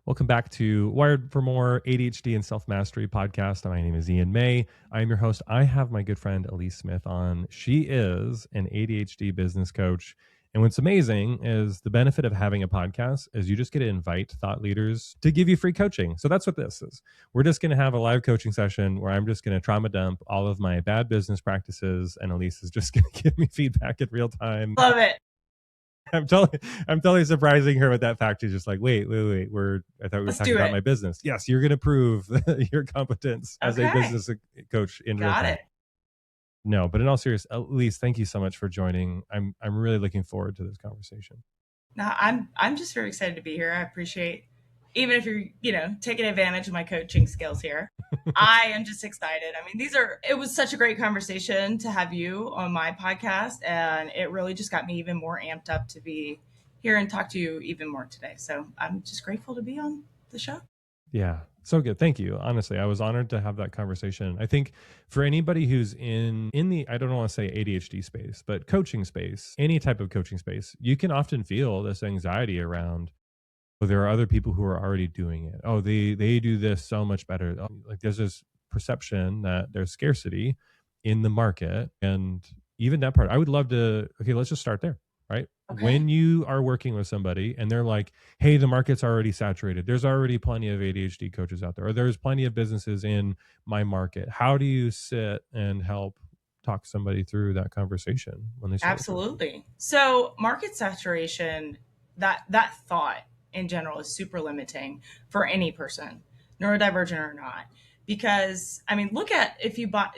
Welcome back to Wired for More ADHD and Self-Mastery podcast. My name is Ian May. I am your host. I have my good friend Alyece Smith on. She is an ADHD business coach. And what's amazing is the benefit of having a podcast is you just get to invite thought leaders to give you free coaching. So that's what this is. We're just going to have a live coaching session where I'm just going to trauma dump all of my bad business practices, and Alyece is just going to give me feedback in real time. Love it. I'm totally surprising her with that fact. She's just like, wait. I thought we were talking about my business. Yes, you're going to prove your competence as a business coach in real time. Got it. No, but in all seriousness, Alyece, thank you so much for joining. I'm really looking forward to this conversation. No, I'm just very excited to be here. I appreciate, even if you're, taking advantage of my coaching skills here. I am just excited. I mean, it was such a great conversation to have you on my podcast, and it really just got me even more amped up to be here and talk to you even more today. So I'm just grateful to be on the show. Yeah, so good. Thank you. Honestly, I was honored to have that conversation. I think for anybody who's in the, I don't want to say ADHD space, but coaching space, any type of coaching space, you can often feel this anxiety around, well, there are other people who are already doing it. Oh, they do this so much better. Like there's this perception that there's scarcity in the market. And even that part, I would love to, okay, let's just start there, right? Okay. When you are working with somebody and they're like, hey, the market's already saturated. There's already plenty of ADHD coaches out there, or there's plenty of businesses in my market. How do you sit and help talk somebody through that conversation when they start? Absolutely. So market saturation, that thought in general is super limiting for any person, neurodivergent or not, because I mean, look at if you buy,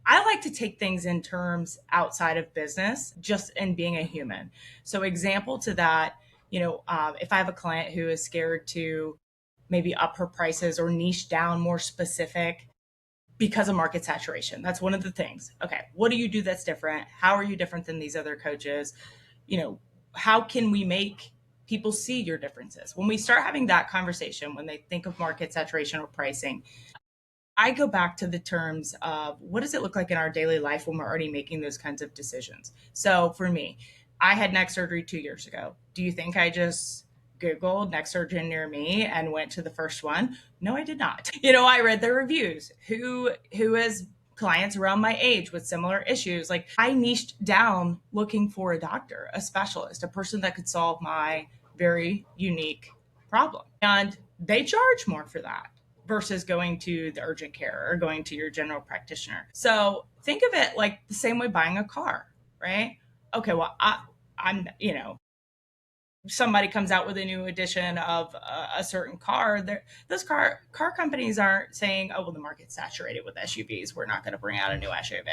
I like to take things in terms outside of business, just in being a human. So example to that, if I have a client who is scared to maybe up her prices or niche down more specific because of market saturation, that's one of the things. Okay, what do you do that's different? How are you different than these other coaches? How can we make people see your differences? When we start having that conversation, when they think of market saturation or pricing, I go back to the terms of what does it look like in our daily life when we're already making those kinds of decisions? So for me, I had neck surgery 2 years ago. Do you think I just Googled neck surgeon near me and went to the first one? No, I did not. I read the reviews. Who has clients around my age with similar issues? Like I niched down looking for a doctor, a specialist, a person that could solve my very unique problem. And they charge more for that versus going to the urgent care or going to your general practitioner. So think of it like the same way buying a car, right? Okay, well, I'm somebody comes out with a new edition of a certain car. Those car companies aren't saying, oh, well, the market's saturated with SUVs. We're not going to bring out a new SUV.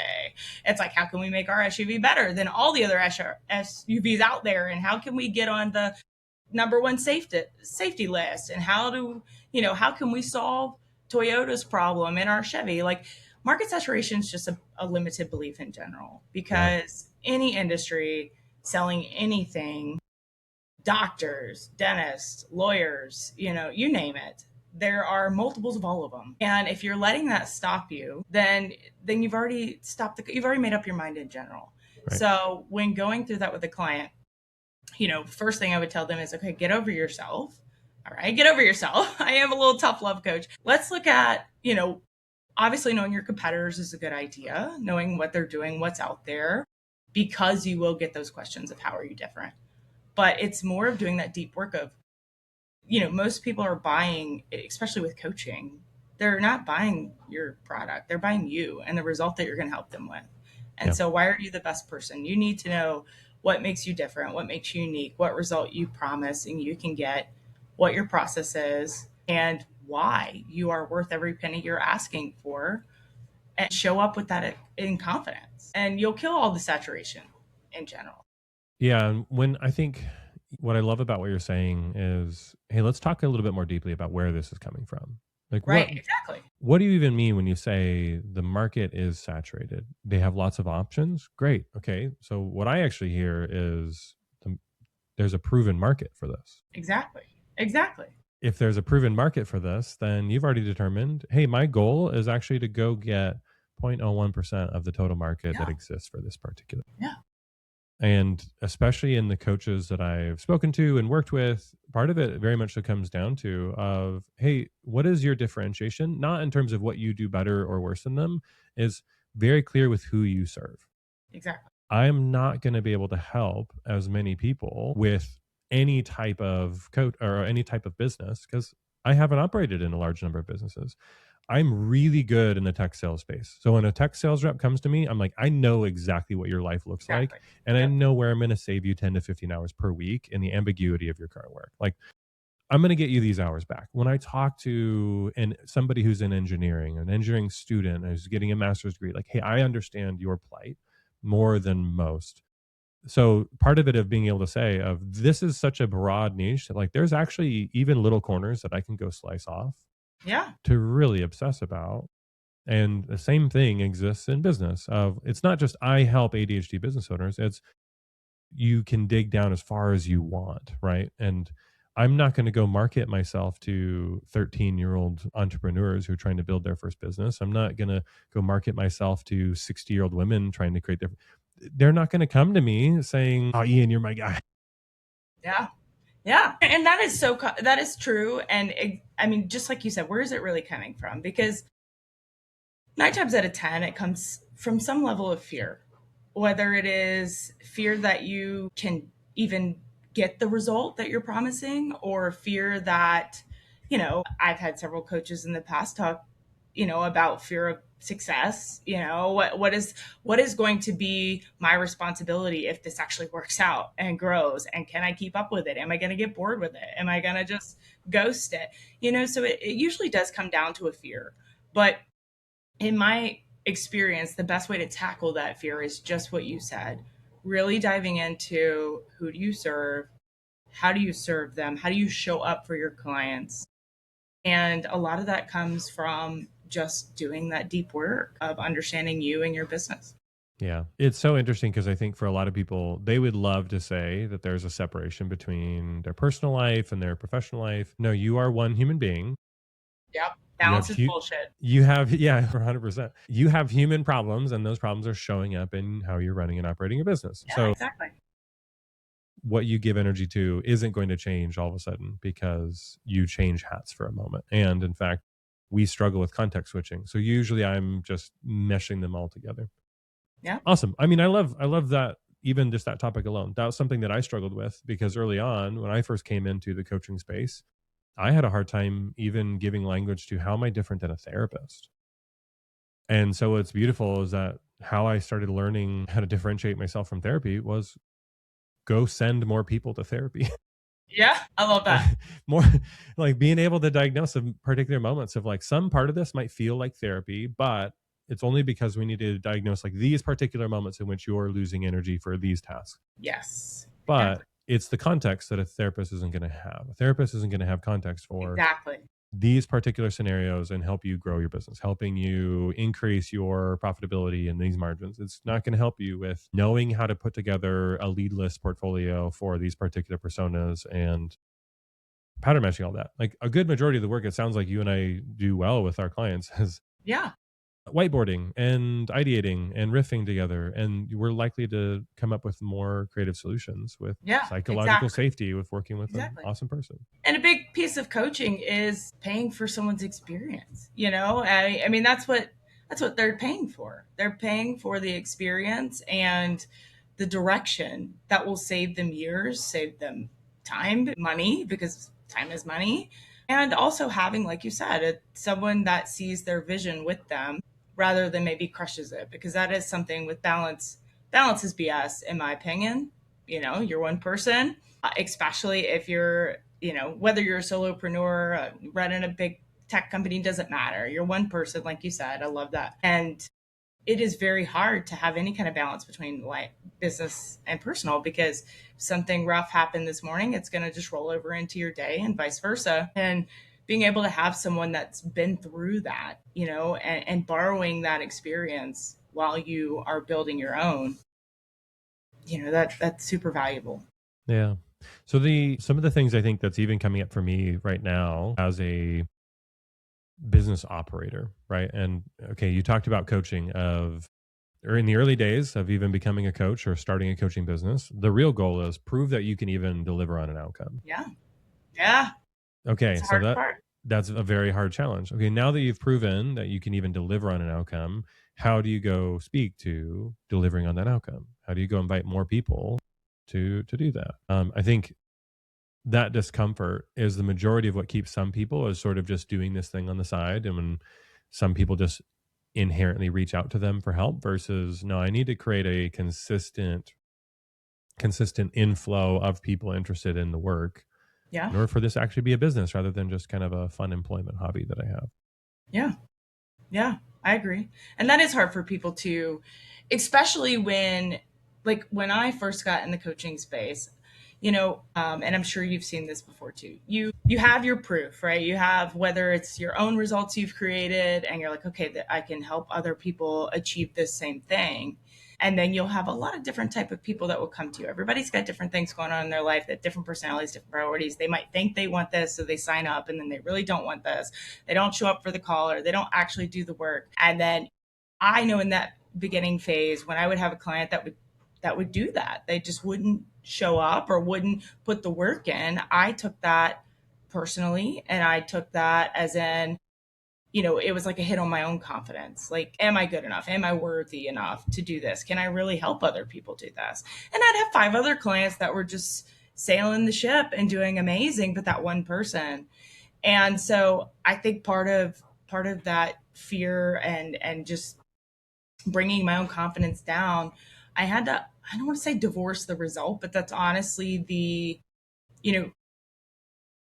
It's like, how can we make our SUV better than all the other SUVs out there? And how can we get on the number one safety list? And how can we solve Toyota's problem in our Chevy? Like market saturation is just a limited belief in general, because any industry selling anything, doctors, dentists, lawyers, you name it, there are multiples of all of them. And if you're letting that stop you, then you've already made up your mind in general. Right. So when going through that with a client, first thing I would tell them is, okay, get over yourself. All right, get over yourself. I am a little tough love coach. Let's look at, obviously knowing your competitors is a good idea, knowing what they're doing, what's out there, because you will get those questions of how are you different. But it's more of doing that deep work of, most people are buying, especially with coaching, they're not buying your product. They're buying you and the result that you're going to help them with. And so why are you the best person? You need to know what makes you different, what makes you unique, what result you promise and you can get, what your process is, and why you are worth every penny you're asking for, and show up with that in confidence. And you'll kill all the saturation in general. Yeah. And I think what I love about what you're saying is, hey, let's talk a little bit more deeply about where this is coming from. Like, right, exactly. What do you even mean when you say the market is saturated? They have lots of options. Great. Okay. So what I actually hear is there's a proven market for this. Exactly. If there's a proven market for this, then you've already determined, hey, my goal is actually to go get 0.01% of the total market that exists for this particular. Yeah. And especially in the coaches that I've spoken to and worked with, part of it very much so comes down to of, hey, what is your differentiation? Not in terms of what you do better or worse than them, is very clear with who you serve. Exactly. I'm not going to be able to help as many people with any type of coach or any type of business because I haven't operated in a large number of businesses. I'm really good in the tech sales space. So when a tech sales rep comes to me, I'm like, I know exactly what your life looks like. Exactly. And I Yep. know where I'm going to save you 10 to 15 hours per week in the ambiguity of your current work. Like, I'm going to get you these hours back. When I talk to somebody who's in engineering, an engineering student who's getting a master's degree, like, hey, I understand your plight more than most. So part of it of being able to say of this is such a broad niche that like there's actually even little corners that I can go slice off Yeah. to really obsess about. And the same thing exists in business of it's not just I help ADHD business owners, it's you can dig down as far as you want, right? And I'm not going to go market myself to 13-year-old entrepreneurs who are trying to build their first business. I'm not going to go market myself to 60-year-old women trying to create their they're not going to come to me saying, "Oh, Ian, you're my guy." Yeah. Yeah. And that is that is true. And I mean, just like you said, where is it really coming from? Because 9 times out of 10, it comes from some level of fear, whether it is fear that you can even get the result that you're promising, or fear that, I've had several coaches in the past talk, about fear of success. What is going to be my responsibility if this actually works out and grows, and can I keep up with it? Am I going to get bored with it? Am I going to just ghost it? So it usually does come down to a fear. But in my experience, the best way to tackle that fear is just what you said, really diving into who do you serve, how do you serve them, how do you show up for your clients. And a lot of that comes from just doing that deep work of understanding you and your business. Yeah. It's so interesting because I think for a lot of people, they would love to say that there's a separation between their personal life and their professional life. No, you are one human being. Yep. You have Balance is bullshit. you have yeah, 100%. You have human problems and those problems are showing up in how you're running and operating your business. Yeah, So exactly. what you give energy to isn't going to change all of a sudden because you change hats for a moment. And in fact, we struggle with context switching. So usually I'm just meshing them all together. Yeah. Awesome. I mean, I love that even just that topic alone. That was something that I struggled with because early on when I first came into the coaching space, I had a hard time even giving language to how am I different than a therapist. And so what's beautiful is that how I started learning how to differentiate myself from therapy was go send more people to therapy. Yeah. I love Like, that. more like being able to diagnose some particular moments of like some part of this might feel like therapy, but it's only because we need to diagnose like these particular moments in which you're losing energy for these tasks. Yes. But Exactly. it's the context that a therapist isn't going to have. A therapist isn't going to have context for Exactly. these particular scenarios and help you grow your business, helping you increase your profitability in these margins. It's not going to help you with knowing how to put together a lead list portfolio for these particular personas and pattern matching all that. Like a good majority of the work, it sounds like you and I do well with our clients is Yeah. whiteboarding and ideating and riffing together. And we're likely to come up with more creative solutions with Yeah. psychological Exactly. safety with working with an Exactly. awesome person. And a big piece of coaching is paying for someone's experience. I mean, that's what they're paying for. They're paying for the experience and the direction that will save them years, save them time, money, because time is money. And also having, like you said, someone that sees their vision with them rather than maybe crushes it, because that is something with balance. Balance is BS, in my opinion. You're one person, especially if you're, whether you're a solopreneur, running a big tech company, doesn't matter. You're one person, like you said. I love that. And it is very hard to have any kind of balance between like business and personal, because if something rough happened this morning, it's going to just roll over into your day and vice versa. And being able to have someone that's been through that, and borrowing that experience while you are building your own, that's super valuable. Yeah. So some of the things I think that's even coming up for me right now as a business operator, right? And okay, you talked about coaching of or in the early days of even becoming a coach or starting a coaching business, the real goal is prove that you can even deliver on an outcome. Yeah. Yeah. Okay, It's the so hard part. that's a very hard challenge. Okay, now that you've proven that you can even deliver on an outcome, how do you go speak to delivering on that outcome? How do you go invite more people to do that? I think that discomfort is the majority of what keeps some people is sort of just doing this thing on the side, and when some people just inherently reach out to them for help versus no, I need to create a consistent inflow of people interested in the work Yeah. in order for this to actually be a business rather than just kind of a fun employment hobby that I have. Yeah. Yeah. I agree. And that is hard for people to, especially when, like, when I first got in the coaching space, and I'm sure you've seen this before too. You have your proof, right? You have whether it's your own results you've created, and you're like, okay, that I can help other people achieve this same thing. And then you'll have a lot of different type of people that will come to you. Everybody's got different things going on in their life, that different personalities, different priorities. They might think they want this, so they sign up, and then they really don't want this. They don't show up for the call, or they don't actually do the work. And then I know in that beginning phase when I would have a client that would do that, they just wouldn't show up or wouldn't put the work in. I took that personally, and I took that as in, it was like a hit on my own confidence. Like, am I good enough? Am I worthy enough to do this? Can I really help other people do this? And I'd have 5 other clients that were just sailing the ship and doing amazing, but that one person. And so I think part of that fear and just bringing my own confidence down, I had to, I don't want to say divorce the result, but you know,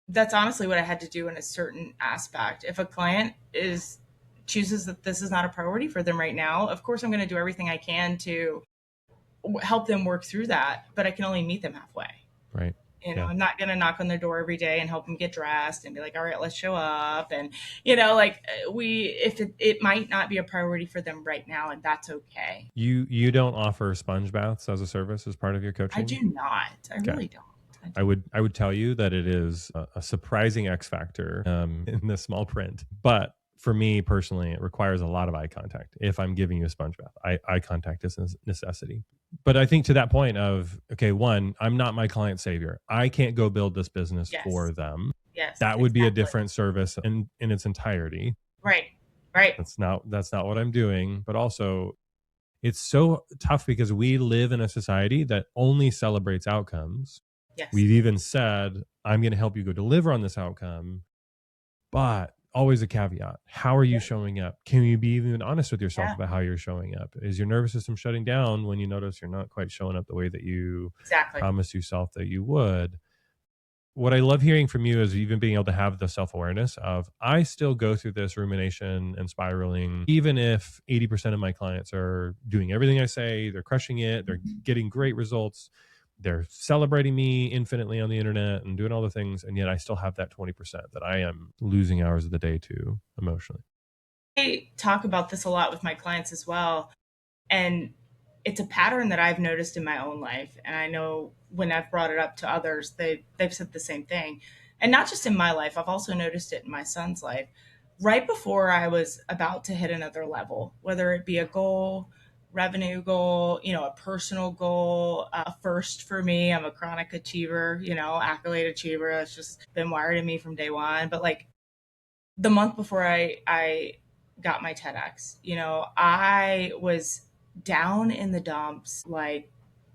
that's honestly what I had to do in a certain aspect. If a client chooses that this is not a priority for them right now, of course I'm going to do everything I can to help them work through that, but I can only meet them halfway. Right. Yeah. I'm not going to knock on their door every day and help them get dressed and be like, all right, let's show up. And, if it might not be a priority for them right now, and that's okay. You don't offer sponge baths as a service as part of your I coaching? do not. I Okay. really don't. I would tell you that it is a surprising X factor in the small print, but for me personally, it requires a lot of eye contact. If I'm giving you a sponge bath, eye contact is a necessity. But I think to that point of, okay, one, I'm not my client savior. I can't go build this business Yes. for them. Yes. That would be a different service in its entirety. Right. Right. That's not what I'm doing. But also, it's so tough because we live in a society that only celebrates outcomes. Yes. We've even said, I'm going to help you go deliver on this outcome, but always a caveat. How are you showing up? Can you be even honest with yourself about how you're showing up? Is your nervous system shutting down when you notice you're not quite showing up the way that you promised yourself that you would? What I love hearing from you is even being able to have the self-awareness of, I still go through this rumination and spiraling, even if 80% of my clients are doing everything I say, they're crushing it, they're getting great results, they're celebrating me infinitely on the internet and doing all the things. And yet I still have that 20% that I am losing hours of the day to emotionally. I talk about this a lot with my clients as well. And it's a pattern that I've noticed in my own life. And I know when I've brought it up to others, they've said the same thing. And not just in my life, I've also noticed it in my son's life. Right before I was about to hit another level, whether it be a goal, revenue goal, a personal goal, a first for me. I'm a chronic achiever, accolade achiever. That's just been wired in me from day one. But like the month before I got my TEDx, I was down in the dumps, like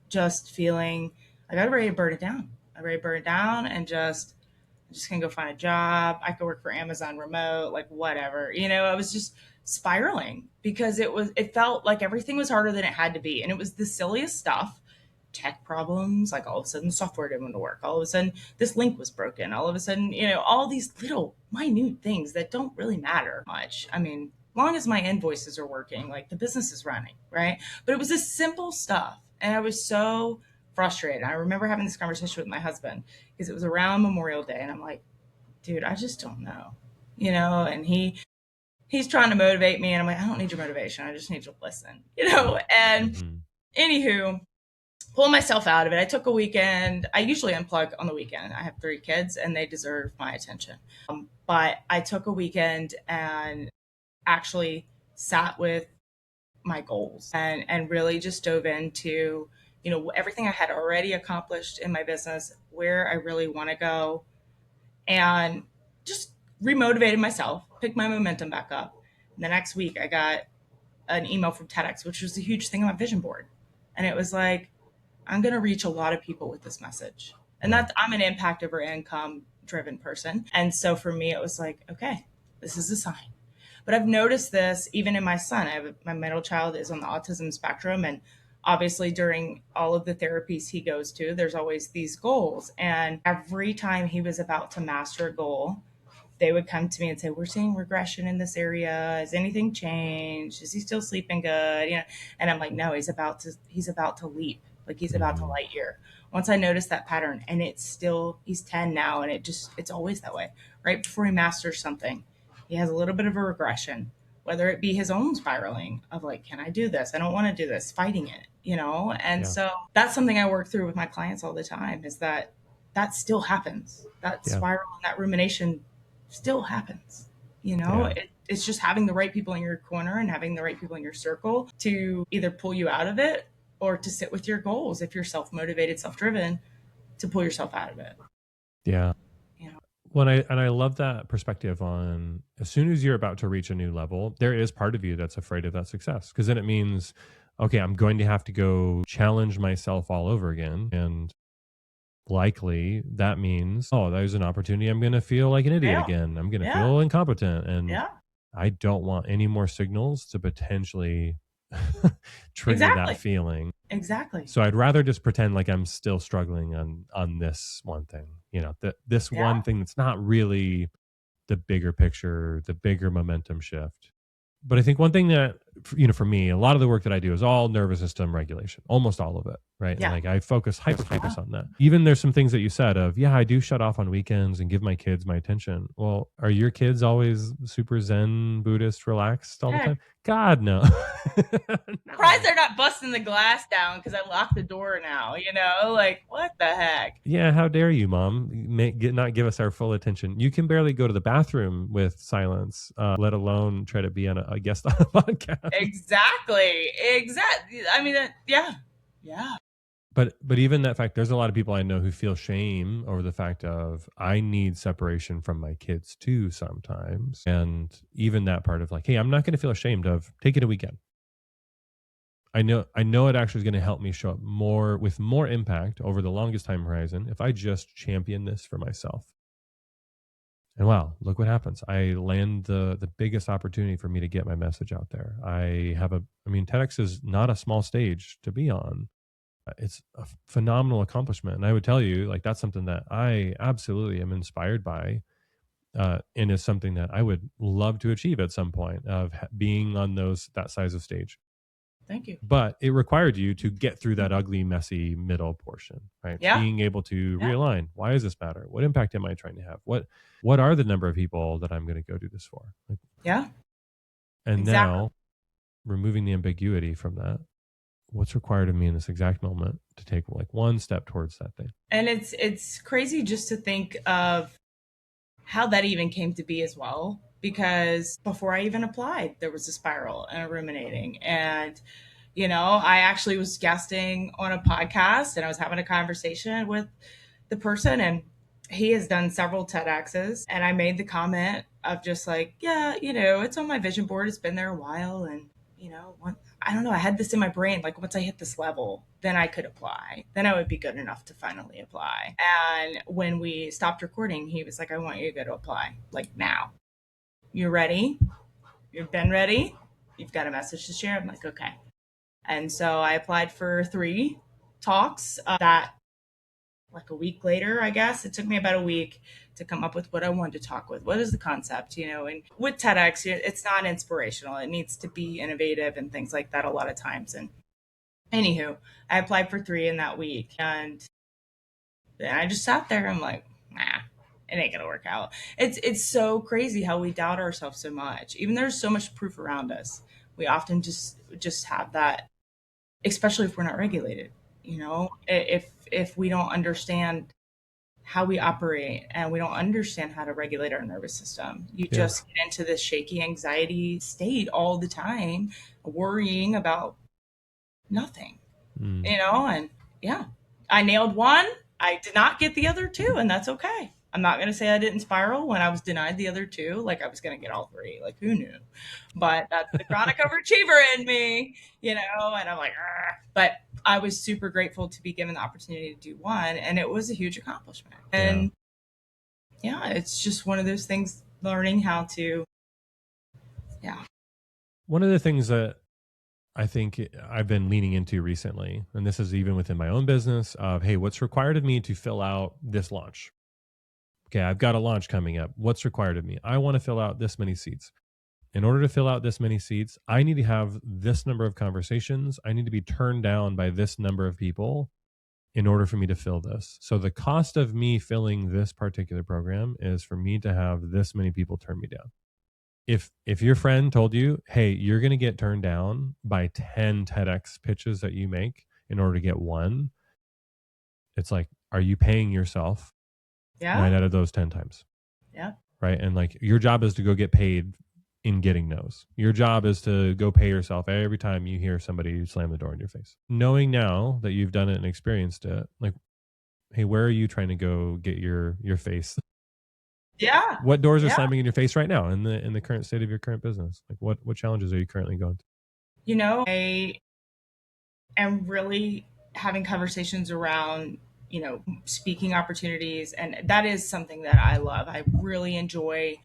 just feeling like I'm ready to burn it down. I'm ready to burn it down and I'm just gonna go find a job. I could work for Amazon remote, like whatever. I was just spiraling because it felt like everything was harder than it had to be. And it was the silliest stuff. Tech problems, like all of a sudden software didn't want to work. All of a sudden this link was broken. All of a sudden, all these little minute things that don't really matter much. I mean, long as my invoices are working, like the business is running, right? But it was this simple stuff. And I was so frustrated. I remember having this conversation with my husband because it was around Memorial Day. And I'm like, dude, I just don't know, and he's trying to motivate me. And I'm like, I don't need your motivation. I just need you to listen, and anywho, pull myself out of it. I took a weekend. I usually unplug on the weekend. I have 3 kids and they deserve my attention. But I took a weekend and actually sat with my goals and really just dove into, everything I had already accomplished in my business, where I really want to go, and just remotivated myself, picked my momentum back up. And the next week I got an email from TEDx, which was a huge thing on my vision board. And it was like, I'm going to reach a lot of people with this message. And I'm an impact over income driven person. And so for me, it was like, okay, this is a sign. But I've noticed this even in my son. My middle child is on the autism spectrum. And obviously during all of the therapies he goes to, there's always these goals. And every time he was about to master a goal, they would come to me and say, we're seeing regression in this area. Has anything changed? Is he still sleeping good? And I'm like, no, he's about to leap. Like he's about to light year. Once I noticed that pattern, and he's 10 now, and it's always that way. Right before he masters something, he has a little bit of a regression, whether it be his own spiraling of like, can I do this? I don't want to do this, fighting it, And so that's something I work through with my clients all the time, is that still happens. That spiral and that rumination still happens. It's just having the right people in your corner and having the right people in your circle to either pull you out of it or to sit with your goals. If you're self-motivated, self-driven, to pull yourself out of it. Yeah. Well, I love that perspective on, as soon as you're about to reach a new level, there is part of you that's afraid of that success, because then it means, okay, I'm going to have to go challenge myself all over again. And likely that means, oh, there's an opportunity. I'm going to feel like an idiot again. I'm going to feel incompetent. And I don't want any more signals to potentially trigger that feeling. Exactly. So I'd rather just pretend like I'm still struggling on this one thing, this one thing that's not really the bigger picture, the bigger momentum shift. But I think one thing that, for me, a lot of the work that I do is all nervous system regulation, almost all of it, right? Yeah. Like I focus on that. Even there's some things that you said of, I do shut off on weekends and give my kids my attention. Well, are your kids always super Zen, Buddhist, relaxed all the time? God, no. Surprised they're not busting the glass down because I locked the door now, like what the heck? Yeah, how dare you, Mom, not give us our full attention. You can barely go to the bathroom with silence, let alone try to be on a guest on a podcast. Exactly. I mean, yeah. But even that fact, there's a lot of people I know who feel shame over the fact of, I need separation from my kids too sometimes. And even that part of like, hey, I'm not going to feel ashamed of taking a weekend. I know it actually is going to help me show up with more impact over the longest time horizon if I just champion this for myself. And wow, look what happens. I land the biggest opportunity for me to get my message out there. TEDx is not a small stage to be on. It's a phenomenal accomplishment. And I would tell you, like, that's something that I absolutely am inspired by, and is something that I would love to achieve at some point, of being on that size of stage. Thank you. But it required you to get through that ugly, messy middle portion, right? Yeah. Being able to realign. Why does this matter? What impact am I trying to have? What are the number of people that I'm going to go do this for? And now, removing the ambiguity from that, what's required of me in this exact moment to take like one step towards that thing? And it's crazy just to think of how that even came to be as well, because before I even applied, there was a spiral and a ruminating. And, I actually was guesting on a podcast, and I was having a conversation with the person, and he has done several TEDx's. And I made the comment of just like, it's on my vision board. It's been there a while. And, I don't know, I had this in my brain, like once I hit this level, then I could apply. Then I would be good enough to finally apply. And when we stopped recording, he was like, I want you to go to apply, like now. You're ready? You've been ready? You've got a message to share? I'm like, okay. And so I applied for 3 talks that, like a week later, I guess. It took me about a week to come up with what I wanted to talk with. What is the concept, And with TEDx, it's not inspirational. It needs to be innovative and things like that a lot of times. And anywho, I applied for 3 in that week. And then I just sat there. I'm like, nah, it ain't going to work out. It's so crazy how we doubt ourselves so much. Even there's so much proof around us. We often just have that, especially if we're not regulated. If we don't understand how we operate, and we don't understand how to regulate our nervous system. You Yeah. just get into this shaky anxiety state all the time, worrying about nothing, Mm. and yeah, I nailed one. I did not get the other two, and that's okay. I'm not going to say I didn't spiral when I was denied the other two. Like I was going to get all three. Like who knew? But that's the chronic overachiever in me, and I'm like, "Argh." But I was super grateful to be given the opportunity to do one, and it was a huge accomplishment. And yeah, it's just one of those things, learning how to, yeah. One of the things that I think I've been leaning into recently, and this is even within my own business, of hey, what's required of me to fill out this launch? Okay, I've got a launch coming up. What's required of me? I want to fill out this many seats. In order to fill out this many seats, I need to have this number of conversations. I need to be turned down by this number of people in order for me to fill this. So the cost of me filling this particular program is for me to have this many people turn me down. If your friend told you, hey, you're going to get turned down by 10 TEDx pitches that you make in order to get one, it's like, are you paying yourself 9 out of those 10 times? Yeah. Right. And like your job is to go get paid in getting no's. Your job is to go pay yourself every time you hear somebody slam the door in your face. Knowing now that you've done it and experienced it, like, hey, where are you trying to go get your face? Yeah. What doors are slamming in your face right now in the current state of your current business? Like what challenges are you currently going through? I am really having conversations around, speaking opportunities. And that is something that I love. I really enjoy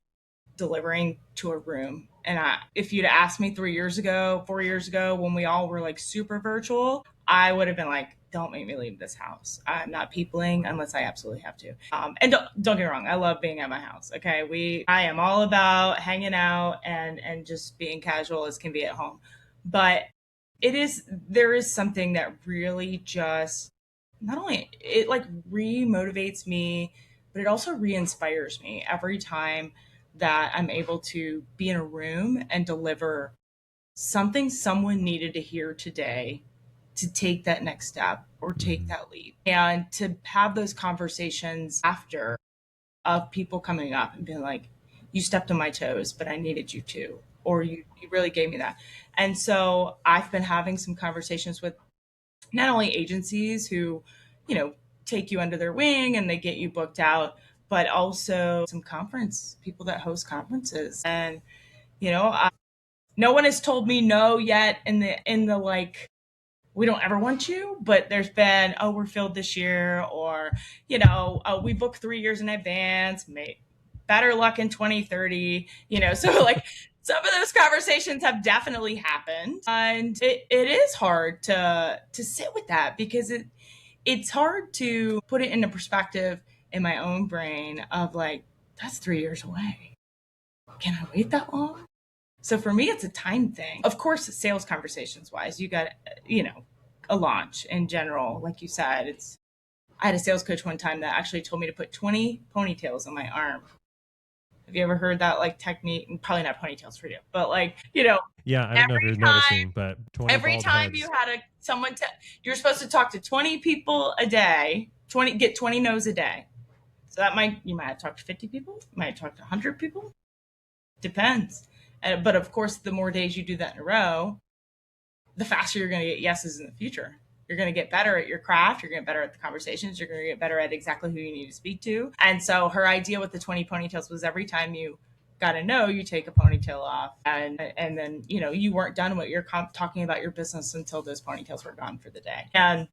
delivering to a room. And if you'd asked me 3 years ago, 4 years ago, when we all were like super virtual, I would have been like, don't make me leave this house. I'm not peopling unless I absolutely have to. And don't get me wrong, I love being at my house. Okay, I am all about hanging out and just being casual as can be at home. But there is something that really just, not only it like re-motivates me, but it also re-inspires me every time that I'm able to be in a room and deliver something someone needed to hear today to take that next step or take that leap. And to have those conversations after, of people coming up and being like, you stepped on my toes, but I needed you to, or you really gave me that. And so I've been having some conversations with not only agencies who, take you under their wing and they get you booked out, but also some conference people that host conferences. And, no one has told me no yet in the like, we don't ever want you, but there's been, oh, we're filled this year, or, we booked 3 years in advance, better luck in 2030, so like some of those conversations have definitely happened. And it is hard to sit with that, because it's hard to put it into perspective in my own brain of like, that's 3 years away. Can I wait that long? So for me, it's a time thing. Of course, sales conversations wise, you got, a launch in general. Like you said, I had a sales coach one time that actually told me to put 20 ponytails on my arm. Have you ever heard that like technique? Probably not ponytails for you, but like, yeah, I don't know if you're noticing, but 20 every time heads. you had you're supposed to talk to 20 people a day, get 20 no's a day. So you might have talked to 50 people, you might have talked to 100 people. Depends. But of course, the more days you do that in a row, the faster you're going to get yeses in the future. You're going to get better at your craft. You're going to get better at the conversations. You're going to get better at exactly who you need to speak to. And so her idea with the 20 ponytails was every time you got to know, you take a ponytail off. And then, you weren't done what you're talking about your business until those ponytails were gone for the day. And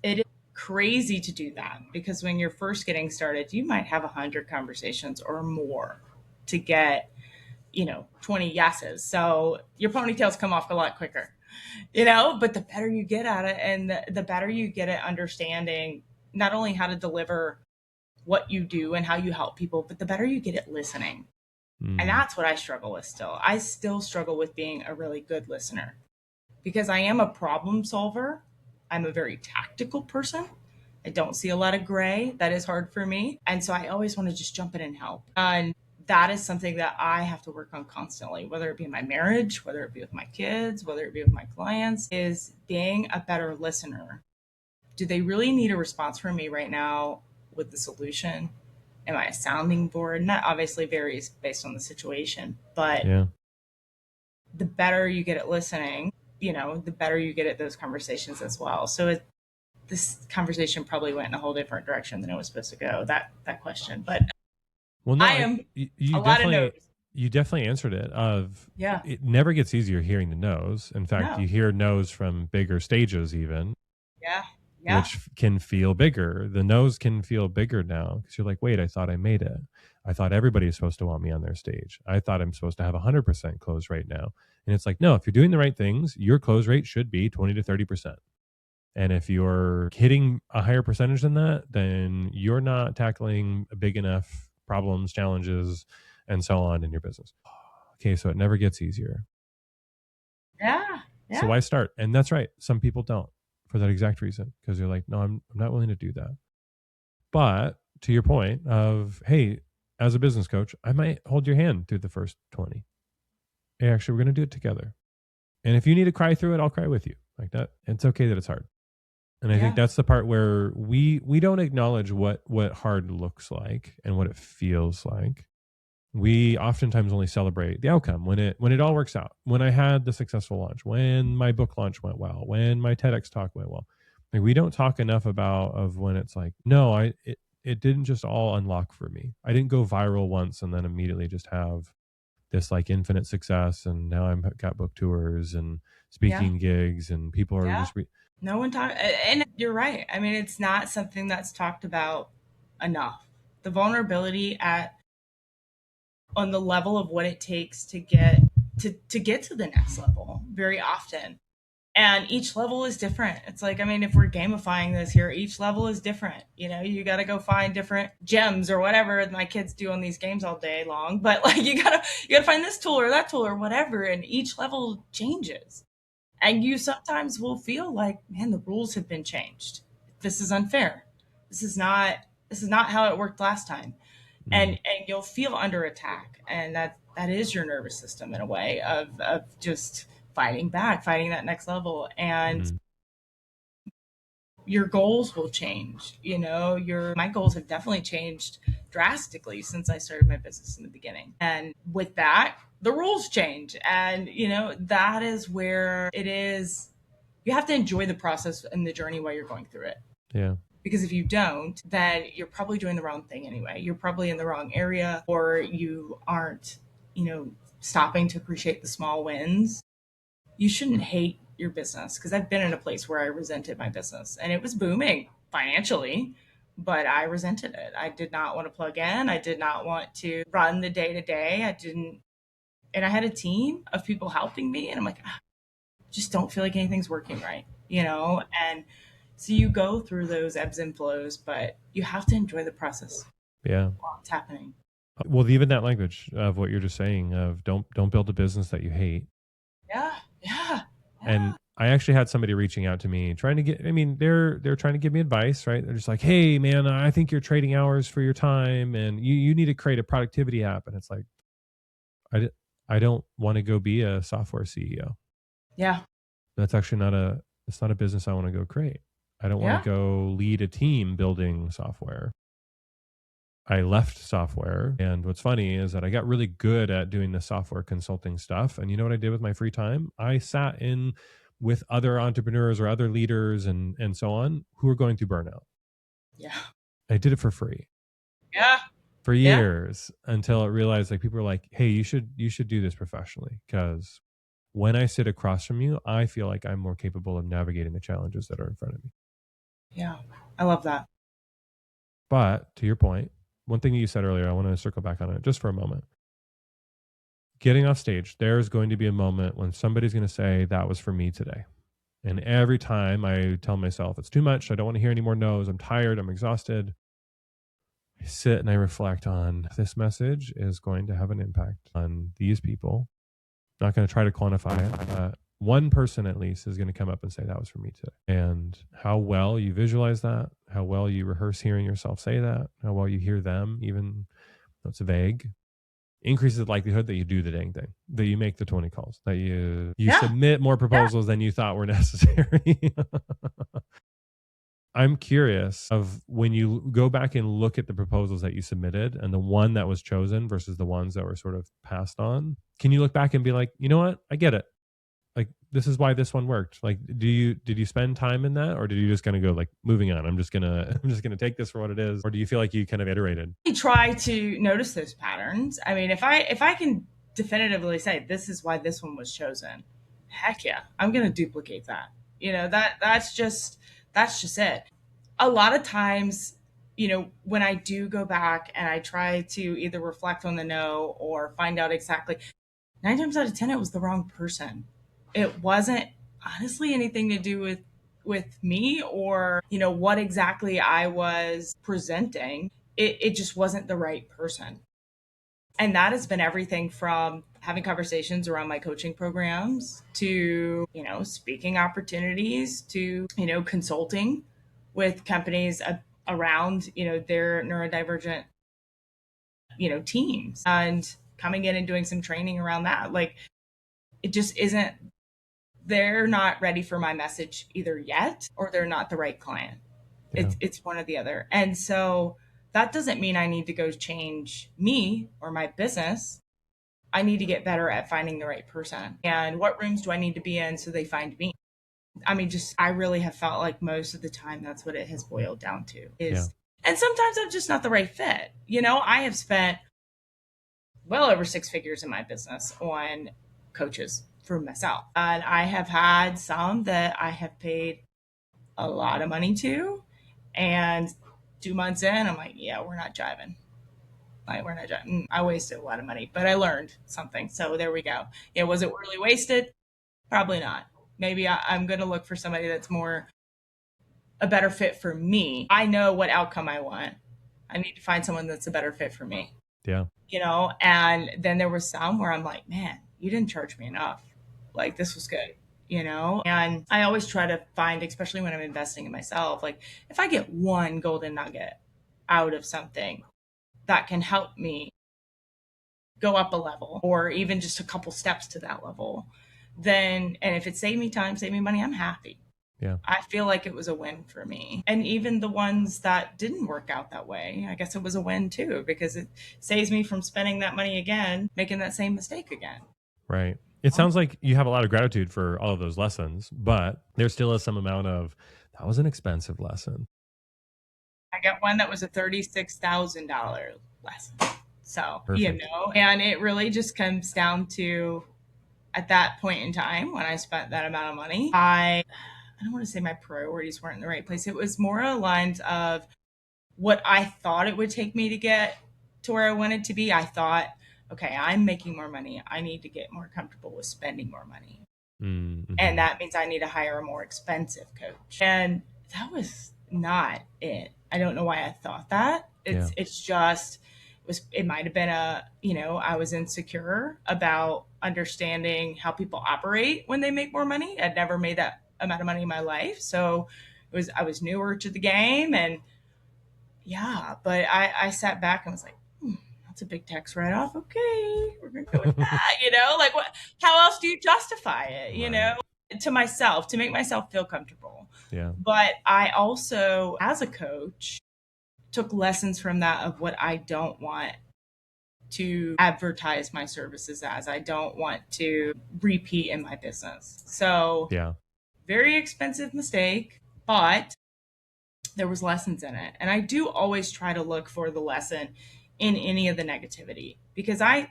it is crazy to do that, because when you're first getting started, you might have 100 conversations or more to get 20 yeses. So your ponytails come off a lot quicker, but the better you get at it, and the better you get at understanding not only how to deliver what you do and how you help people, but the better you get at listening. And that's what I struggle with still. I still struggle with being a really good listener, because I am a problem solver. I'm a very tactical person. I don't see a lot of gray. That is hard for me. And so I always want to just jump in and help. And that is something that I have to work on constantly, whether it be in my marriage, whether it be with my kids, whether it be with my clients, is being a better listener. Do they really need a response from me right now? with the solution? Am I a sounding board? And that obviously varies based on the situation, but Yeah. the better you get at listening, the better you get at those conversations as well. So this conversation probably went in a whole different direction than it was supposed to go, that question. But Well, no, I am you a lot of definitely no's. you definitely answered it. Yeah. It never gets easier hearing the no's. In fact, No. you hear no's from bigger stages even, Yeah. Yeah. which can feel bigger. The no's can feel bigger now because you're like, wait, I thought I made it. I thought everybody is supposed to want me on their stage. I thought I'm supposed to have 100% close rate now. And it's like, no, if you're doing the right things, your close rate should be 20 to 30%. And if you're hitting a higher percentage than that, then you're not tackling big enough problems, challenges, and so on in your business. Okay, so it never gets easier. Yeah. Yeah. So why start? And that's right. Some people don't for that exact reason because you're like, no, I'm not willing to do that. But to your point of, hey, as a business coach, I might hold your hand through the first 20. Hey, actually, we're going to do it together. And if you need to cry through it, I'll cry with you like that. It's okay that it's hard. And I think that's the part where we don't acknowledge what hard looks like and what it feels like. We oftentimes only celebrate the outcome when it all works out. When I had the successful launch, when my book launch went well, when my TEDx talk went well. Like we don't talk enough of when it's like, no, it didn't just all unlock for me. I didn't go viral once and then immediately just have this like infinite success, and now I've got book tours and speaking gigs, and people are just no one talk. And you're right. I mean, it's not something that's talked about enough. The vulnerability on the level of what it takes to get to the next level very often. And each level is different. It's like, I mean, if we're gamifying this here, each level is different. You got to go find different gems or whatever my kids do on these games all day long. But like, you gotta find this tool or that tool or whatever. And each level changes. And you sometimes will feel like, man, the rules have been changed. This is unfair. This is not how it worked last time. And you'll feel under attack. And that is your nervous system in a way of just fighting back, fighting that next level. And your goals will change. My goals have definitely changed drastically since I started my business in the beginning. And with that, the rules change. And, that is where it is. You have to enjoy the process and the journey while you're going through it. Yeah. Because if you don't, then you're probably doing the wrong thing anyway. You're probably in the wrong area, or you aren't, stopping to appreciate the small wins. You shouldn't hate your business, because I've been in a place where I resented my business and it was booming financially, but I resented it. I did not want to plug in. I did not want to run the day to day. And I had a team of people helping me, and I'm like, just don't feel like anything's working right, and so you go through those ebbs and flows, but you have to enjoy the process. Yeah. While it's happening. Well, even that language of what you're just saying of don't build a business that you hate. Yeah. And I actually had somebody reaching out to me trying to get, they're trying to give me advice, right? They're just like, hey man, I think you're trading hours for your time and you need to create a productivity app. And it's like, I don't want to go be a software CEO. Yeah. That's actually it's not a business I want to go create. I don't want to go lead a team building software. I left software. And what's funny is that I got really good at doing the software consulting stuff. And you know what I did with my free time? I sat in with other entrepreneurs or other leaders and so on who were going through burnout. Yeah. I did it for free. Yeah. For years until I realized like people were like, hey, you should do this professionally, because when I sit across from you, I feel like I'm more capable of navigating the challenges that are in front of me. Yeah. I love that. But to your point, one thing that you said earlier, I want to circle back on it just for a moment. Getting off stage, there's going to be a moment when somebody's going to say, that was for me today. And every time I tell myself, it's too much. I don't want to hear any more no's. I'm tired. I'm exhausted. I sit and I reflect on, this message is going to have an impact on these people. I'm not going to try to quantify it, but one person at least is going to come up and say, that was for me today. And how well you visualize that, how well you rehearse hearing yourself say that, how well you hear them, even though it's vague, increases the likelihood that you do the dang thing, that you make the 20 calls, that you submit more proposals than you thought were necessary. I'm curious of when you go back and look at the proposals that you submitted and the one that was chosen versus the ones that were sort of passed on, can you look back and be like, you know what? I get it. Like, this is why this one worked. Like, did you spend time in that, or did you just kind of go like, moving on? I'm just gonna take this for what it is, or do you feel like you kind of iterated? I try to notice those patterns. I mean, if I can definitively say this is why this one was chosen, heck yeah, I'm going to duplicate that. That's just it. A lot of times, when I do go back and I try to either reflect on the no or find out exactly, 9 times out of 10 it was the wrong person. It wasn't honestly anything to do with me or what exactly I was presenting. It just wasn't the right person. And that has been everything from having conversations around my coaching programs to speaking opportunities to consulting with companies around their neurodivergent teams, and coming in and doing some training around that. Like, it just isn't, they're not ready for my message either yet, or they're not the right client. Yeah. It's one or the other. And so that doesn't mean I need to go change me or my business. I need to get better at finding the right person. And what rooms do I need to be in so they find me? I mean, just, I really have felt like most of the time that's what it has boiled down to is, Yeah. and sometimes I'm just not the right fit. I have spent well over 6 figures in my business on coaches for myself. And I have had some that I have paid a lot of money to. And 2 months in, I'm like, yeah, we're not jiving. Like, we're not jiving. I wasted a lot of money, but I learned something. So there we go. Was it really wasted? Probably not. Maybe I'm going to look for somebody that's more a better fit for me. I know what outcome I want. I need to find someone that's a better fit for me. Yeah. And then there was some where I'm like, man, you didn't charge me enough. Like, this was good. And I always try to find, especially when I'm investing in myself, like, if I get one golden nugget out of something that can help me go up a level or even just a couple steps to that level, then, and if it saved me time, saved me money, I'm happy. Yeah. I feel like it was a win for me. And even the ones that didn't work out that way, I guess it was a win too, because it saves me from spending that money again, making that same mistake again. Right. It sounds like you have a lot of gratitude for all of those lessons, but there still is some amount of, that was an expensive lesson. I got one that was a $36,000 lesson. So, Perfect. and it really just comes down to, at that point in time when I spent that amount of money, I don't want to say my priorities weren't in the right place. It was more aligned of what I thought it would take me to get to where I wanted to be. I thought, okay, I'm making more money. I need to get more comfortable with spending more money. Mm-hmm. And that means I need to hire a more expensive coach. And that was not it. I don't know why I thought that. It's just, it might have been I was insecure about understanding how people operate when they make more money. I'd never made that amount of money in my life. So I was newer to the game, and yeah, but I sat back and was like, that's a big tax write off. Okay, we're gonna go with that. Like, what? How else do you justify it? To myself, to make myself feel comfortable. Yeah. But I also, as a coach, took lessons from that of what I don't want to advertise my services as. I don't want to repeat in my business. So, Yeah. very expensive mistake, but there was lessons in it. And I do always try to look for the lesson in any of the negativity, because I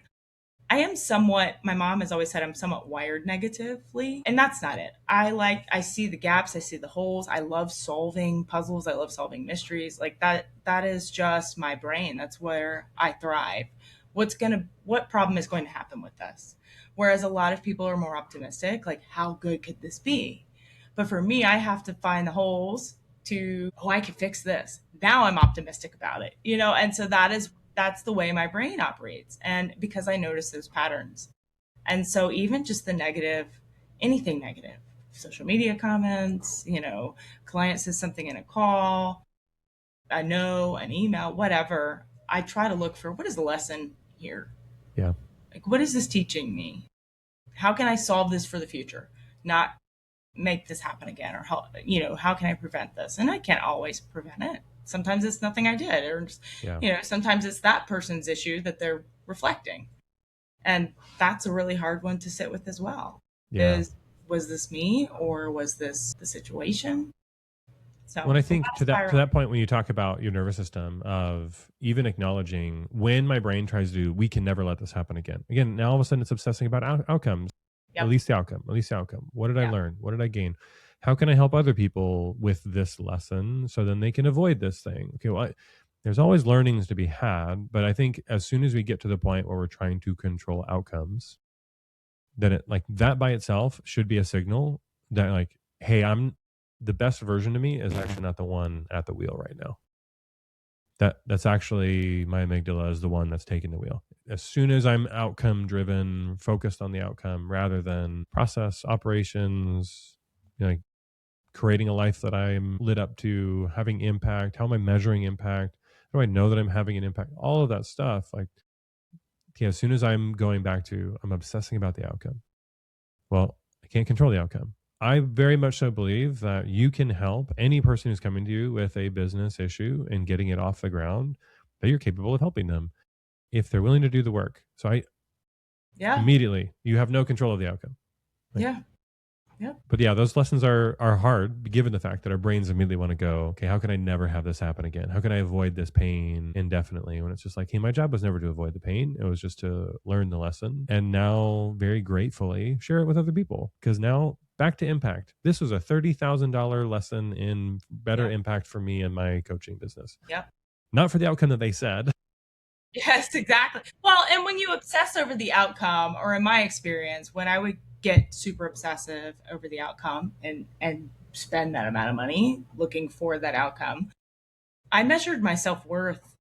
am somewhat, my mom has always said I'm somewhat wired negatively, and that's not it. I see the gaps, I see the holes. I love solving puzzles. I love solving mysteries. Like, that is just my brain. That's where I thrive. What problem is going to happen with this? Whereas a lot of people are more optimistic, like, how good could this be? But for me, I have to find the holes to, I can fix this. Now I'm optimistic about it, and so that's the way my brain operates. And because I notice those patterns. And so even just the negative, anything negative, social media comments, client says something in a call, a no, an email, whatever, I try to look for, what is the lesson here? Yeah. Like, what is this teaching me? How can I solve this for the future? Not make this happen again? Or how can I prevent this? And I can't always prevent it. Sometimes it's nothing I did, or just, sometimes it's that person's issue that they're reflecting. And that's a really hard one to sit with as well. Yeah. Was this me, or was this the situation? So when I think to that point, when you talk about your nervous system, of even acknowledging when my brain tries to do, we can never let this happen again. Again, now all of a sudden it's obsessing about outcomes. Yep. At least the outcome. What did I learn? What did I gain? How can I help other people with this lesson so then they can avoid this thing? Okay, well, there's always learnings to be had, but I think as soon as we get to the point where we're trying to control outcomes, then it, like, that by itself should be a signal that, like, hey, the best version of me is actually not the one at the wheel right now. That's actually my amygdala is the one that's taking the wheel. As soon as I'm outcome driven, focused on the outcome rather than process operations, like creating a life that I'm lit up to, having impact. How am I measuring impact? How do I know that I'm having an impact? All of that stuff. Like, okay, as soon as I'm going back to, I'm obsessing about the outcome. Well, I can't control the outcome. I very much so believe that you can help any person who's coming to you with a business issue and getting it off the ground, that you're capable of helping them if they're willing to do the work. So immediately, you have no control of the outcome. Right? Yeah. Yeah. But yeah, those lessons are hard, given the fact that our brains immediately want to go, okay, how can I never have this happen again? How can I avoid this pain indefinitely? When it's just like, hey, my job was never to avoid the pain. It was just to learn the lesson. And now, very gratefully, share it with other people. Because now, back to impact. This was a $30,000 lesson in better impact for me and my coaching business. Yep. Not for the outcome that they said. Yes, exactly. Well, and when you obsess over the outcome, or in my experience, when I would get super obsessive over the outcome and spend that amount of money looking for that outcome, I measured my self-worth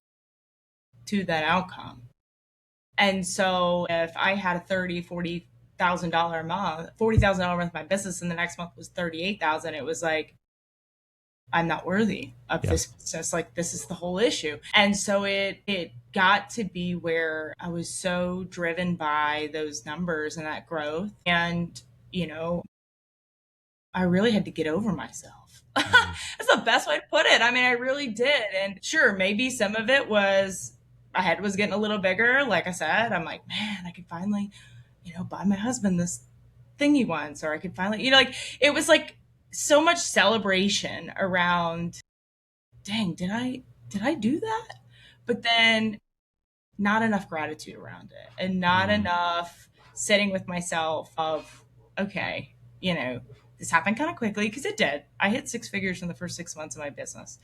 to that outcome. And so if I had a $40,000 month, $40,000 month of my business, and the next month was $38,000, it was like, I'm not worthy of this business. Like, this is the whole issue. And so it got to be where I was so driven by those numbers and that growth. And, I really had to get over myself. That's the best way to put it. I mean, I really did. And sure, maybe some of it was my head was getting a little bigger. Like I said, I'm like, man, I could finally, buy my husband this thing he wants, or I could finally, like, it was like so much celebration around, dang, did I do that? But then not enough gratitude around it, and not enough sitting with myself of, okay, this happened kind of quickly, because it did. I hit six figures in the first 6 months of my business.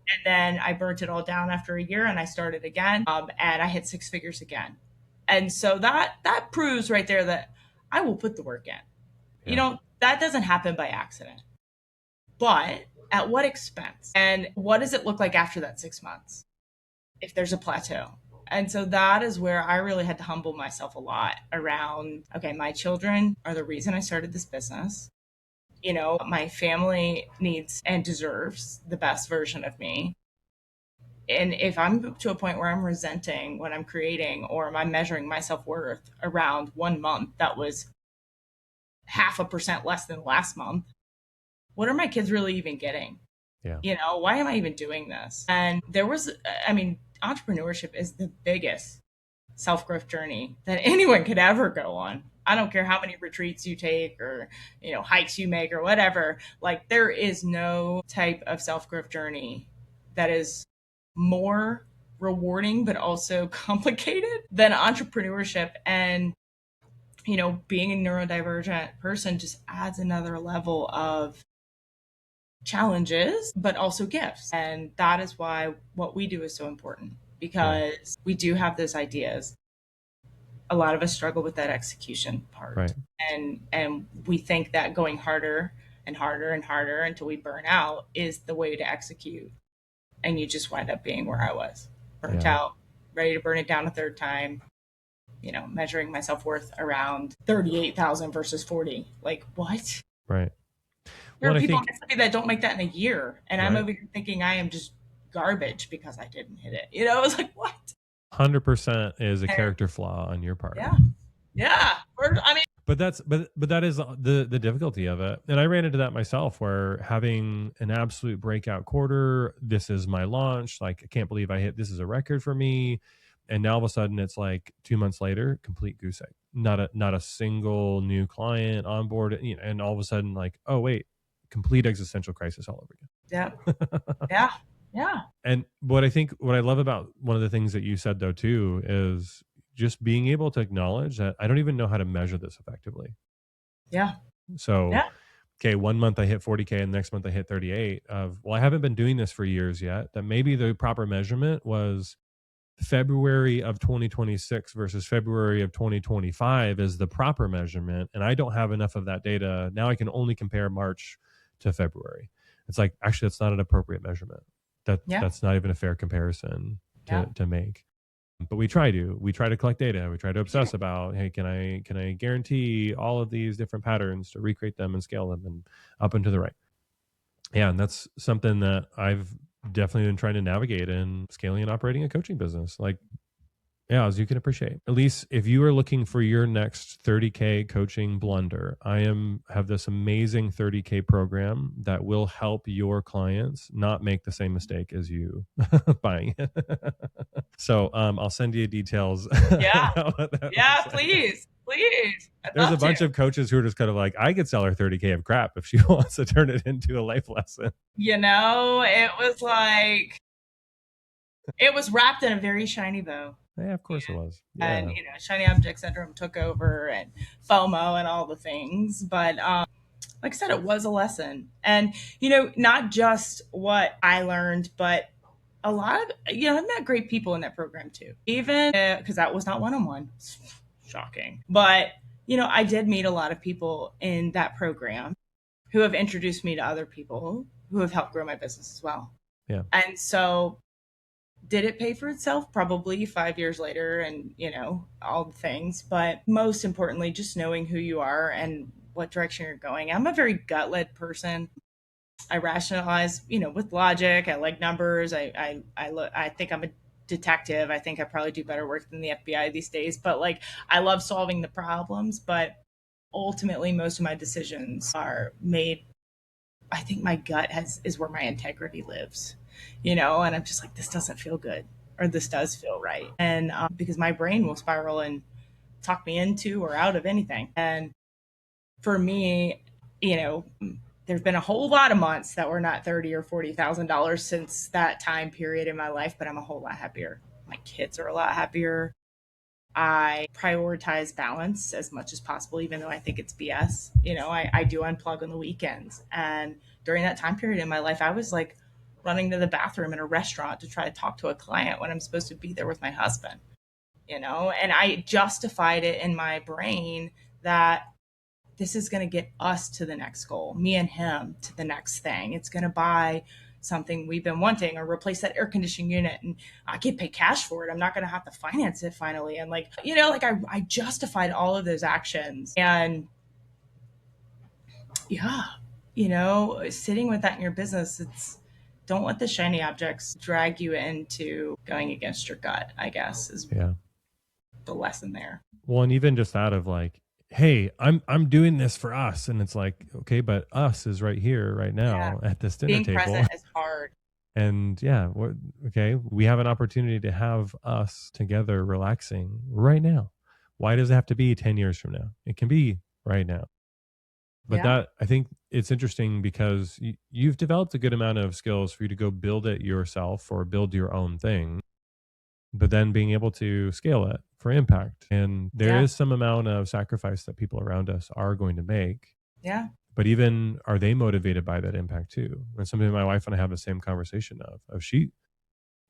And then I burnt it all down after a year, and I started again, and I hit six figures again. And so that proves right there that I will put the work in. Yeah. That doesn't happen by accident. But at what expense? And what does it look like after that 6 months, if there's a plateau? And so that is where I really had to humble myself a lot around, okay, my children are the reason I started this business. My family needs and deserves the best version of me. And if I'm to a point where I'm resenting what I'm creating, or am I measuring my self-worth around 1 month that was 0.5% less than last month, what are my kids really even getting? Yeah. Why am I even doing this? And entrepreneurship is the biggest self-growth journey that anyone could ever go on. I don't care how many retreats you take, or, hikes you make, or whatever. Like, there is no type of self-growth journey that is more rewarding, but also complicated, than entrepreneurship. And, being a neurodivergent person just adds another level of challenges, but also gifts. And that is why what we do is so important, because we do have those ideas. A lot of us struggle with that execution part. Right. And we think that going harder and harder and harder until we burn out is the way to execute. And you just wind up being where I was, burnt out, ready to burn it down a third time, measuring my self-worth around 38,000 versus 40. Like, what? Right. There are people that don't make that in a year. And I'm over here thinking I am just garbage because I didn't hit it. I was like, what? 100% is a character flaw on your part. Yeah. but that is the difficulty of it. And I ran into that myself, where having an absolute breakout quarter, this is my launch, like I can't believe I hit, this is a record for me. And now all of a sudden it's like 2 months later, complete goose egg. Not a single new client on board, you know, and all of a sudden like, oh wait, complete existential crisis all over Yeah. again. Yeah. Yeah. And what I love about one of the things that you said though too is just being able to acknowledge that I don't even know how to measure this effectively. Yeah. So, Yeah. okay, 1 month I hit 40K and the next month I hit 38 of, well, I haven't been doing this for years yet. That maybe the proper measurement was February of 2026 versus February of 2025 is the proper measurement. And I don't have enough of that data. Now I can only compare March to February. It's like, actually, that's not an appropriate measurement. Yeah. That's not even a fair comparison Yeah. to make. But we try to collect data. We try to obsess about, hey, can I guarantee all of these different patterns to recreate them and scale them and up and to the right. Yeah, and that's something that I've definitely been trying to navigate in scaling and operating a coaching business. Like, yeah, as you can appreciate. Alyece, if you are looking for your next 30K coaching blunder, have this amazing 30K program that will help your clients not make the same mistake as you buying it. So I'll send you details. Yeah. Yeah, like. please. There's a bunch of coaches who are just kind of like, I could sell her 30K of crap if she wants to turn it into a life lesson. You know, it was like, it was wrapped in a very shiny bow. Yeah, of course it was. Yeah. And, you know, shiny object syndrome took over and FOMO and all the things. But like I said, it was a lesson. And, you know, not just what I learned, but a lot of, you know, I've met great people in that program too, even because that was not one-on-one. Shocking. But, you know, I did meet a lot of people in that program who have introduced me to other people who have helped grow my business as well. Yeah. And so did it pay for itself? Probably 5 years later, and, you know, all the things. But most importantly, just knowing who you are and what direction you're going. I'm a very gut-led person. I rationalize, you know, with logic. I like numbers. I think I'm a detective. I think I probably do better work than the FBI these days. But like, I love solving the problems. But ultimately, most of my decisions are made. I think my gut is where my integrity lives, you know. And I'm just like, this doesn't feel good, or this does feel right, and because my brain will spiral and talk me into or out of anything. And for me, you know, there's been a whole lot of months that were not $30,000 or $40,000 since that time period in my life, but I'm a whole lot happier. My kids are a lot happier. I prioritize balance as much as possible, even though I think it's BS. You know, I do unplug on the weekends. And during that time period in my life, I was like running to the bathroom in a restaurant to try to talk to a client when I'm supposed to be there with my husband, you know, and I justified it in my brain that this is going to get us to the next goal, me and him to the next thing. It's going to buy something we've been wanting or replace that air conditioning unit, and I get paid cash for it. I'm not going to have to finance it finally. And like, you know, like I justified all of those actions. And yeah, you know, sitting with that in your business, it's, don't let the shiny objects drag you into going against your gut, I guess, is the lesson there. Well, and even just that of like, hey, I'm doing this for us. And it's like, okay, but us is right here, right now at this dinner table. Being present is hard. And yeah, okay, we have an opportunity to have us together relaxing right now. Why does it have to be 10 years from now? It can be right now. But that, I think it's interesting because you've developed a good amount of skills for you to go build it yourself or build your own thing, but then being able to scale it for impact. And there is some amount of sacrifice that people around us are going to make. Yeah. But even, are they motivated by that impact too? And something my wife and I have the same conversation of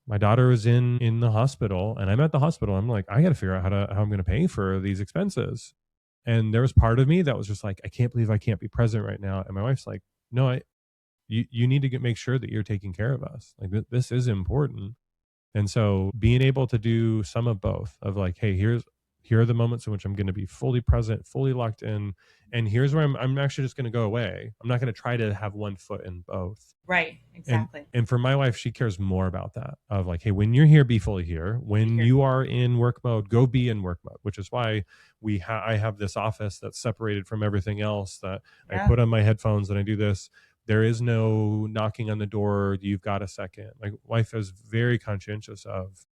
my daughter was in the hospital, and I'm at the hospital. I'm like, I got to figure out how I'm going to pay for these expenses. And there was part of me that was just like, I can't believe I can't be present right now. And my wife's like, no, you need to make sure that you're taking care of us. Like this is important. And so being able to do some of both of like, hey, here's Here are the moments in which I'm going to be fully present, fully locked in. And here's where I'm actually just going to go away. I'm not going to try to have one foot in both. Right. Exactly. And for my wife, she cares more about that, of like, hey, when you're here, be fully here. When you are in work mode, go be in work mode, which is why I have this office that's separated from everything else, that I put on my headphones and I do this. There is no knocking on the door. You've got a second. My wife is very conscientious of,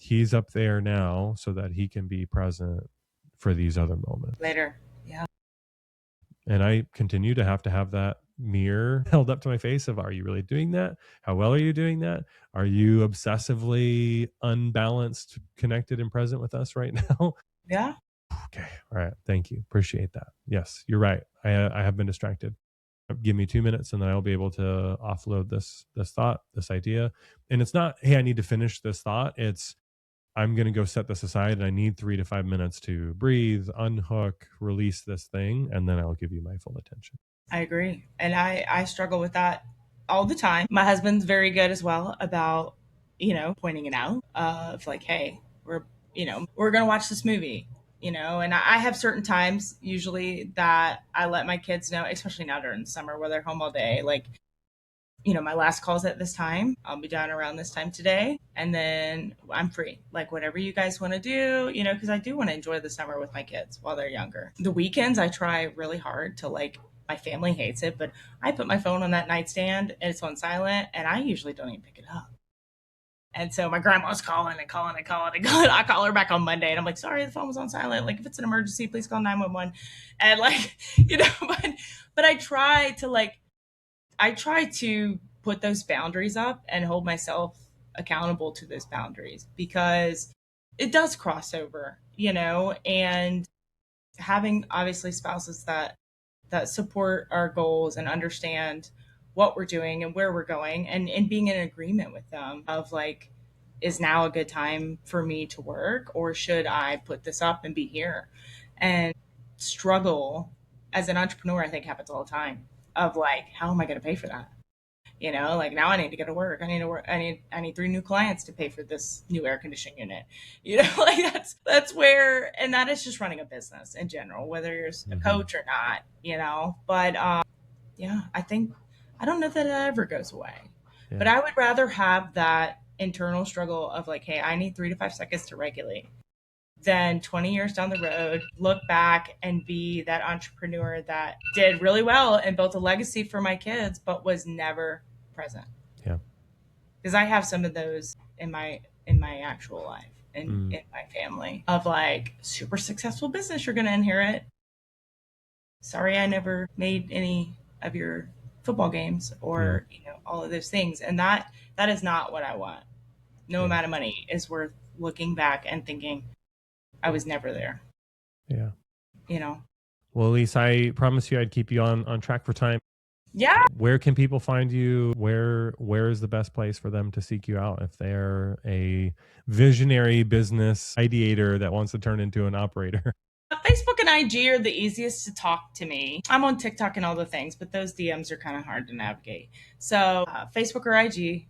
he's up there now so that he can be present for these other moments later. Yeah. And I continue to have that mirror held up to my face of, are you really doing that? How well are you doing that? Are you obsessively unbalanced, connected, and present with us right now? Yeah. Okay. All right. Thank you. Appreciate that. Yes, you're right. I have been distracted. Give me 2 minutes and then I'll be able to offload this thought, this idea. And it's not, hey, I need to finish this thought. It's, I'm going to go set this aside and I need 3 to 5 minutes to breathe, unhook, release this thing, and then I'll give you my full attention. I agree. And I struggle with that all the time. My husband's very good as well about, pointing it out of like, hey, we're going to watch this movie, and I have certain times usually that I let my kids know, especially now during the summer where they're home all day, like, my last call's at this time. I'll be done around this time today. And then I'm free. Like, whatever you guys want to do, because I do want to enjoy the summer with my kids while they're younger. The weekends, I try really hard to, like, my family hates it, but I put my phone on that nightstand and it's on silent and I usually don't even pick it up. And so my grandma's calling. I call her back on Monday and I'm like, sorry, the phone was on silent. Like, if it's an emergency, please call 911. And like, but I try to put those boundaries up and hold myself accountable to those boundaries because it does cross over, and having obviously spouses that support our goals and understand what we're doing and where we're going and being in agreement with them of like, is now a good time for me to work or should I put this up and be here? And struggle as an entrepreneur, I think happens all the time of like, how am I going to pay for that? Like now I need to go to work. I need 3 new clients to pay for this new air conditioning unit. Like that's where, and that is just running a business in general, whether you're a coach or not, but yeah, I don't know that it ever goes away, but I would rather have that internal struggle of like, hey, I need 3 to 5 seconds to regulate than 20 years down the road, look back and be that entrepreneur that did really well and built a legacy for my kids, but was never present. Yeah. Because I have some of those in my actual life and in my family of like super successful business you're going to inherit. Sorry, I never made any of your football games or, all of those things. And that is not what I want. No amount of money is worth looking back and thinking, I was never there. Yeah. Well, Alyece, I promised you I'd keep you on track for time. Yeah. Where can people find you? Where is the best place for them to seek you out if they're a visionary business ideator that wants to turn into an operator? Facebook and IG are the easiest to talk to me. I'm on TikTok and all the things, but those DMs are kind of hard to navigate. So Facebook or IG,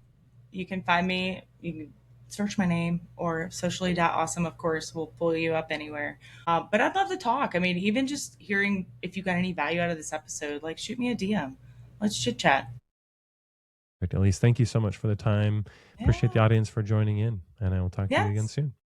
you can find me. You can search my name or socially.awesome, of course, will pull you up anywhere. But I'd love to talk. I mean, even just hearing if you got any value out of this episode, like shoot me a DM. Let's chit chat. Alyece, thank you so much for the time. Appreciate the audience for joining in, and I will talk to you again soon.